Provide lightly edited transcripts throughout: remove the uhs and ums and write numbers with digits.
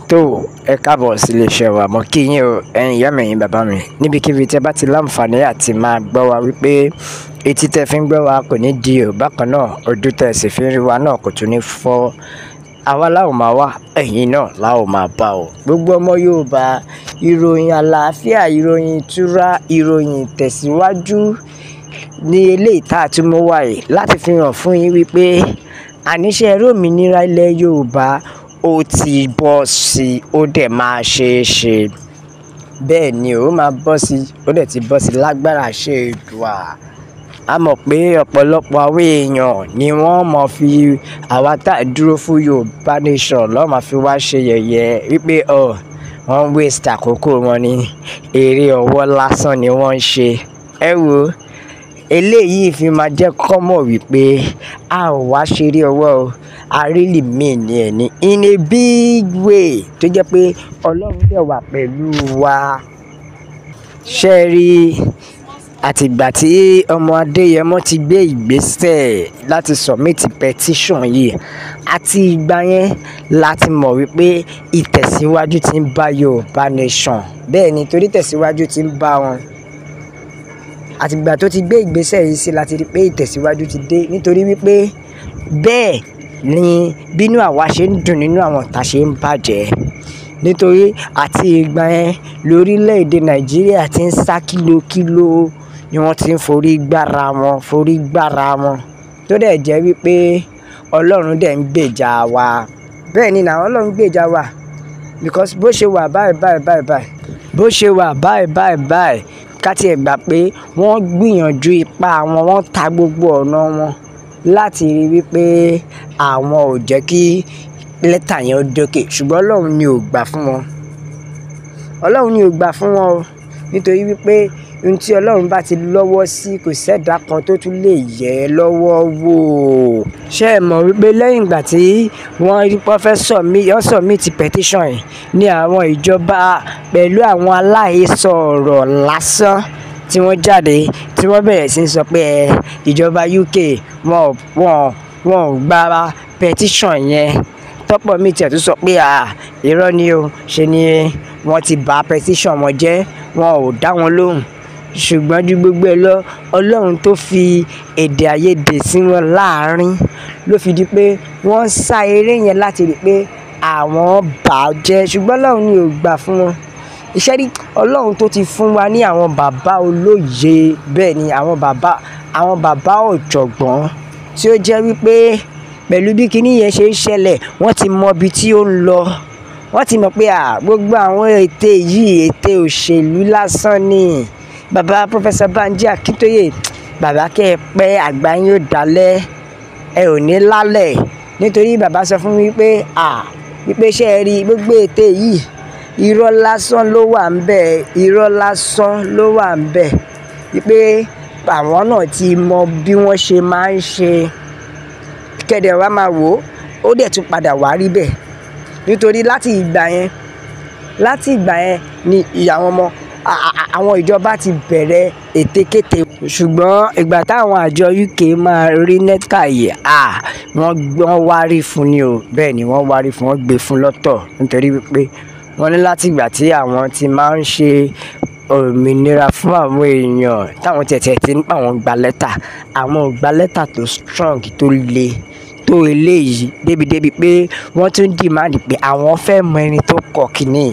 tó ẹ káàbọ̀ sí iléeṣẹ́ wa mo kí yín o ẹ̀yin ìyá mi ẹ̀yin bàbá mi níbikíbi tí ẹ bá ti láǹfààní àti máa gbọ́ wa wípé etí tẹ́ fi ń gbọ́ wa kò ní di o bákan náà ojú tẹ́ sì fi ń rí wa náà kò tún ní fọ́ àwa la ó máa wá ẹ̀yin náà la ó máa bá o gbogbo ọmọ Yorùbá ìròyìn àlàáfíà ìròyìn ìtura ìròyìn ìtẹ̀síwájú ní eléyìí tá a tún mú wáyé láti fi hàn fún yín wípé àníṣe ẹ̀rọ òmìnira ilẹ̀ Yorùbá ó ti bọ́ sí ó dẹ̀ máa ṣeé ṣe bẹ́ẹ̀ ni ó máa bọ́ sí ó dẹ̀ ti bọ́ sí lágbára ṣe Èdùà a mọ̀ pé ọ̀pọ̀lọpọ̀ àwọn èèyàn ni wọ́n mọ̀ fi àwa tá a dúró fún Yorùbá nation lọ́ọ́ máa fi wá ṣe yẹ̀yẹ́ wípé wọ́n ń waste àkókò wọn ní eré ọwọ́ lásán ni wọ́n ń ṣe ẹ wo eléyìí fi máa jẹ́ kọ́mọ̀ wípé a ò wá ṣeré ọwọ́ o a really mean ẹ̀ ní in a big way tó jẹ́ pé Ọlọ́run dẹ̀ wà pẹ̀lú wa ṣe rí àtìgbà tí ọmọ Adéyẹmọ ti gbé ìgbésẹ̀ láti submit petition yìí àti ìgbà yẹn láti mọ̀ wípé ìtẹ̀síwájú ti ń bá Yorùbá nation bẹ́ẹ̀ ni torí ìtẹ̀síwájú ti ń bá wọn àtìgbà tó ti gbé ìgbésẹ̀ yìí sí láti rí pé ìtẹ̀síwájú ti dé nítorí wípé bẹ́ẹ̀ ni bínú àwa ṣe ń dùn nínú àwọn ọ̀tá ṣe ń bàjẹ́ nítorí àti ìgbà yẹn lórílẹ̀‐èdè Nàìjíríà ti ń sá kílókíló ni wọ́n ti ń forí gbára wọn tó dẹ̀ jẹ́ wípé Ọlọ́run dẹ̀ ń gbèjà wa bẹ́ẹ̀ ni náà Ọlọ́run gbèjà wa because bó ṣe wà báyìí ká tiẹ̀ gbà pé wọ́n gbìyànjú ipá wọn wọ́n ta gbogbo ọ̀nà wọn láti rí wípé àwọn ò jẹ́ kí lẹ́tà yẹn ó dókè ṣùgbọ́n Ọlọ́run ni ò gbà fún wọn o nítorí wípé ohun tí Ọlọ́run bá ti lọ́wọ́ sí kò sẹ́dá kan tó tún lè yẹ̀ ẹ́ lọ́wọ́ wò ṣé ẹ mọ̀ wípé lẹ́yìn ìgbà tí wọ́n fẹ́ submit petition yìí ní àwọn ìjọba pẹ̀lú àwọn aláhesọ ọ̀rọ̀ lásán tí wọ́n jáde tí wọ́n bẹ̀rẹ̀ sí sọ pé ìjọba UK wọn ò gba petition yẹn tọ́pọ̀ mi tiẹ̀ tún sọ pé irọ́ ni o ṣe ni wọ́n ti bà petition wọn jẹ́ wọn ò dá wọn lóhùn ṣùgbọ́n ju gbogbo ẹ lọ Ọlọ́run tó fi èdè àìyedè sí wọn láàrin ló fi di pé wọ́n sá eré yẹn láti rí pé àwọn bà á jẹ́ ṣùgbọ́n Ọlọ́run ni ò gbà fún wọn iṣẹ́ rí Ọlọ́run tó ti fún wa ní àwọn bàbá olóye bẹ́ẹ̀ ni àwọn bàbá ọ̀jọ̀gbọ́n tí ó jẹ́ wípé pẹ̀lú bí kinní yẹn ṣe ń ṣẹlẹ̀ wọ́n ti mọ ibi tí ó ń lọ wọ́n ti mọ̀ pé gbogbo àwọn ète òṣèlú lásán ni bàbá Professor Banji Akintoye bàbá kẹ́ ẹ pẹ́ àgbà yín ó dalẹ̀ ẹ ò ní lálẹ̀ nítorí bàbá sọ fún mi pé wípé ṣe é rí gbogbo ète yìí irọ́ lásán ló wà ń bẹ̀ wípé àwọn náà ti mọ bí wọ́n ṣe máa ń ṣe kẹ́dẹ̀ wá máa wò ó dẹ̀ tún padà wá rí bẹ́ẹ̀ nítorí láti ìgbà yẹn ni àwọn ìjọba ti bẹ̀rẹ̀ ètekéte ṣùgbọ́n ìgbà táwọn àjọ UK máa rí nẹ́tíkà yìí wọ́n wárí fún ni o bẹ́ẹ̀ ni wọ́n wárí fún wọn gbé fún lọ́tọ̀ nítorí wípé wọ́n ní láti ìgbà tí àwọn ti máa ń ṣe òmìnira fún àwọn èèyàn táwọn tẹ̀tẹ̀ ti nípa àwọn gba lẹ́tà àwọn ò gba lẹ́tà tó strong tó le tó eléyìí débi pé wọ́n tún dìmáàdì pé àwọn fẹ́ mọ ẹni tó kọ kínní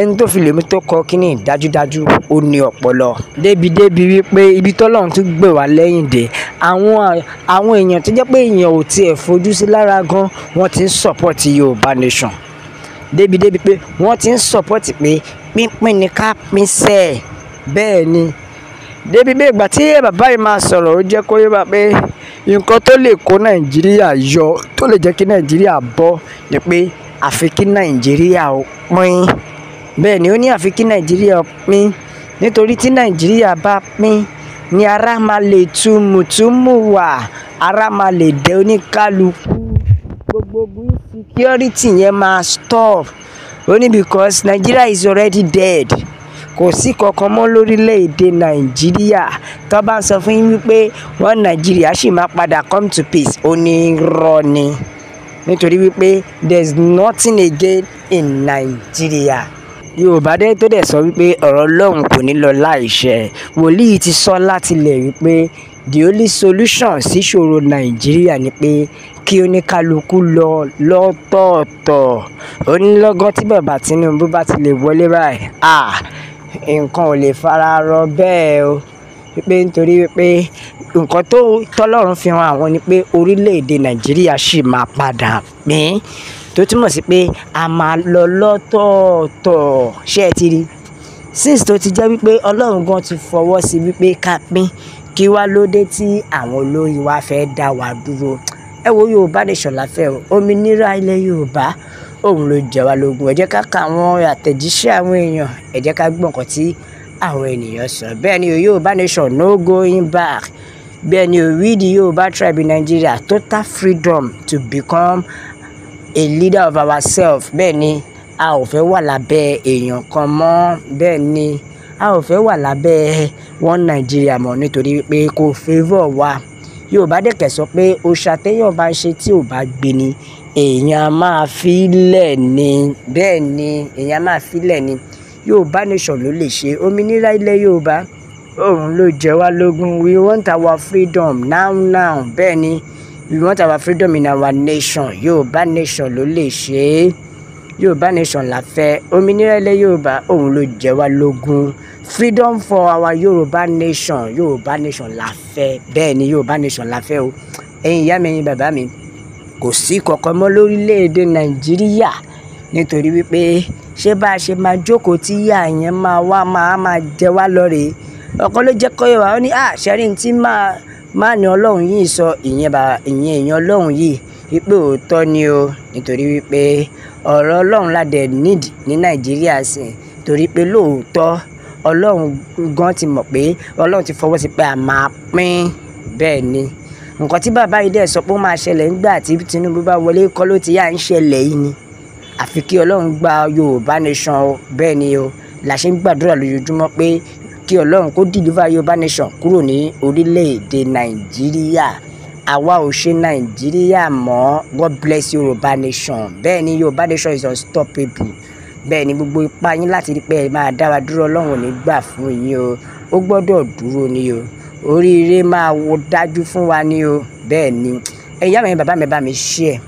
ẹni tó fi lèmi tó kọ kínní dájúdájú ó ní ọpọlọ débi wípé ibi tọ́lọ́run tún gbé wá lẹ́yìn dé àwọn èèyàn tó jẹ́ pé èèyàn ò tiẹ̀ fojú sí lára gan wọ́n ti ń support Yorùbá nation débi pé wọ́n ti ń support pé pínpín ni ká pín sẹ́ẹ̀ bẹ́ẹ̀ ni débi pé ìgbà tí bàbá yìí máa sọ̀rọ̀ ó jẹ́ kó yé wa pé nǹkan tó lè kó Nàìjíríà yọ tó lè jẹ́ kí Nàìjíríà bọ́ ni pé àfi kí Nàìjíríà pín bẹ́ẹ̀ ni ó ní àfi kí Nàìjíríà pín nítorí tí Nàìjíríà bá pín ni ara máa lè tu mùtúmù wà ara máa lè dẹ oníkálukú gbogbo insecurity yẹn máa stop only because Nigeria is already dead kò sí kankan mọ́ lórílẹ̀‐èdè Nàìjíríà tó bá ń sọ fún yín wípé wọ́n Nàìjíríà sì máa padà come to peace ó ní irọ́ ni nítorí wípé there is nothing again in Nigeria. Yorùbá dé tó dẹ̀ sọ wípé ọ̀rọ̀ Ọlọ́run kò ní lọ láìṣẹ. Wòlíì ti sọ láti ilẹ̀ wípé the only solution sí ìṣòro Nàìjíríà ni pé kí oníkálukú lọ lọ́tọ̀ọ̀tọ̀. Onílọ́gán tí bàbá Tinubu bá ti lè wọlé báyìí, nǹkan ò lè fara rọ bẹ́ẹ̀ o. Wípé nítorí wípé nǹkan tó tọ́lọ́run fi hàn àwọn ni pé orílẹ̀-èdè Nàìjíríà ṣì máa padà pín. Tó túmọ̀ sí pé a máa lọ lọ́tọ̀ọ̀tọ̀. Ṣé ẹ ti rí? Since tó ti jẹ́ wípé Ọlọ́run gan ti fọwọ́ sí wípé ká pín, kí wá ló dé tí àwọn olórí wa fẹ́ dá wa dúró? Ẹ wo Yorùbá nation la fẹ́ o. Òmìnira ilẹ̀ Yorùbá òun ló jẹ wá lógún. Ẹ jẹ́ ká ka àwọn àtẹ̀jíṣẹ́ àwọn èèyàn. Ẹ jẹ́ ká gbọ́ nǹkan tí àwọn ènìyàn sọ. Bẹ́ẹ̀ ni o, Yorùbá nation no going back. Bẹ́ẹ̀ ni o, we the Yorùbá tribe in Nigeria total freedom to become a leader of ourselves. Bẹ́ẹ̀ ni a ò fẹ́ wà lábẹ́ èèyàn kan mọ́. Bẹ́ẹ̀ ni a ò fẹ́ wà lábẹ́ one Nigeria mọ́ nítorí pé kò favour wa. Yorùbá dẹ̀kẹ̀ sọ pé òòṣà téèyàn bá ń ṣe tí ò bá gbé ni èèyàn máa fi lẹ̀ ni. Bẹ́ẹ̀ ni èèyàn máa fi lẹ̀ ni. Yorùbá nation ló lè ṣe. Òmìnira ilẹ̀ Yorùbá òun ló jẹ wá lógún. We want our freedom now. Bẹ́ẹ̀ ni we want our freedom in our nation. Yorùbá nation ló lè ṣe é. Yorùbá nation la fẹ́. Òmìnira ilẹ̀ Yorùbá òun ló jẹ wá lógún. Freedom for our Yorùbá nation. Yorùbá nation la fẹ́. Bẹ́ẹ̀ ni Yorùbá nation la fẹ́ o. Ẹ̀yin ìyá mi, ẹ̀yin bàbá mi, kò sí kankan mọ́ lórílẹ̀-èdè Nàìjíríà nítorí wípé ṣé bá a ṣe máa jókòó tí ìyá yẹn máa jẹ wá lọ́rẹ. Ọ̀kan ló jẹ́ kó yé wa, ó ní ṣẹ́rí tí máa ní Ọlọ́run yìí sọ ìyẹn èèyàn Ọlọ́run yìí wípé òótọ́ ni o. Nítorí wípé ọ̀rọ̀ Ọlọ́run la dẹ̀ need ní Nàìjíríà sí. Torí pé lóòótọ́ Ọlọ́run gan ti mọ̀ pé Ọlọ́run ti fọwọ́ sí pé a máa pín. Bẹ́ẹ̀ ni nǹkan tí bàbá yìí dẹ̀ sọ pé ó máa ṣẹlẹ̀ nígbà tí Tinubu bá wọlé kọ́ ló ti yá ń ṣẹlẹ̀ yìí ni. Àfi kí Ọlọ́run gba Yorùbá nation o. Bẹ́ẹ̀ ni o, la ṣe ń gbàdúrà lójoojúmọ́ pé kí Ọlọ́run kó deliver Yorùbá nation kúrò ní orílẹ̀-èdè Nàìjíríà. Àwa ò ṣe Nàìjíríà mọ́. God bless Yorùbá nation. Bẹ́ẹ̀ ni Yorùbá nation is unstoppable. Bẹ́ẹ̀ ni gbogbo ipá yín láti rí pé ẹ máa dá wa dúró Ọlọ́run ò ní gbà fún yín o. Ó gbọ́dọ̀ dúró ni o. Oríire máa wo dájú fún wa ni o. Bẹ́ẹ̀ ni ẹ̀yin ìyá mi, bàbá mi, bá mi share,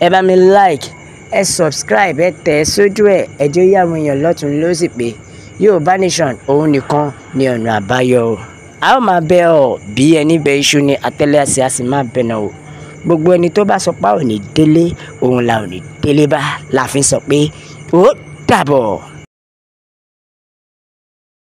ẹ bá mi like, ẹ subscribe, ẹ tẹ̀ sójú ẹ̀. Ẹ jẹ́ ó yá àwọn èèyàn lọ́tùn lósì pé Yorùbá nation òun nìkan ni ọ̀nà àbáyọ o. A ó máa bẹ ọ bí ẹni bẹ iṣu ni àtẹ́lẹ̀ àṣẹ a sì máa bẹ náà o. Gbogbo ẹni tó bá sọ pé ò ní délé òun la ò ní délé bá la fi sọ pé ó dàbọ̀.